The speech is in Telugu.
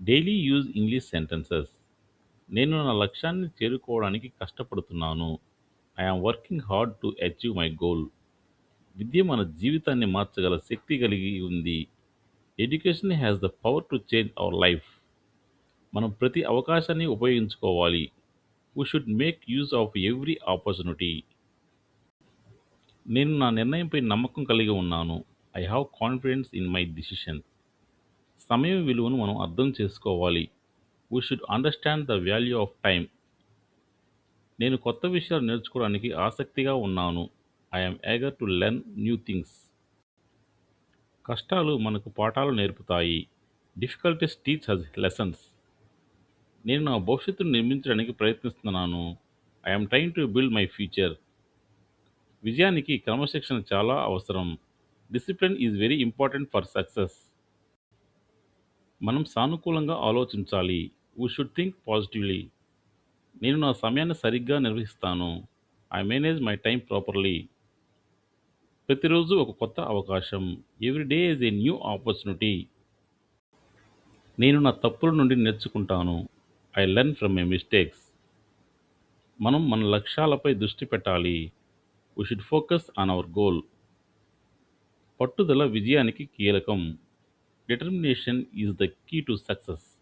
Daily use English sentences. నేను నా లక్ష్యాన్ని చేరుకోవడానికి కష్టపడుతున్నాను. I am working hard to achieve my goal. విద్య మన జీవితాన్ని మార్చగల శక్తి కలిగి ఉంది. Education has the power to change our life. మనం ప్రతి అవకాశాన్ని ఉపయోగించుకోవాలి. We should make use of every opportunity. నేను నా నిర్ణయంపై నమ్మకం కలిగి ఉన్నాను. I have confidence in my decision. సమయం విలువను మనం అర్థం చేసుకోవాలి. We should understand the value of time. నేను కొత్త విషయాలు నేర్చుకోవడానికి ఆసక్తిగా ఉన్నాను. I yam ఎగర్ to learn new things. కష్టాలు మనకు పాఠాలు నేర్పుతాయి. Difficulties teach us lessons. నేను నా భవిష్యత్తును నిర్మించడానికి ప్రయత్నిస్తున్నాను. I am trying to build my future. విజయానికి క్రమశిక్షణ చాలా అవసరం. Discipline is very important for success. మనం సానుకూలంగా ఆలోచించాలి. We should think positively. నేను నా సమయాన్ని సరిగ్గా నిర్వహిస్తాను. I manage my time properly. ప్రతిరోజు ఒక కొత్త అవకాశం. Every day is a new opportunity. నేను నా తప్పుల నుండి నేర్చుకుంటాను. I learn from my mistakes. మనం మన లక్ష్యాలపై దృష్టి పెట్టాలి. We should focus on our goal. పట్టుదల విజయానికి కీలకం. Determination is the key to success.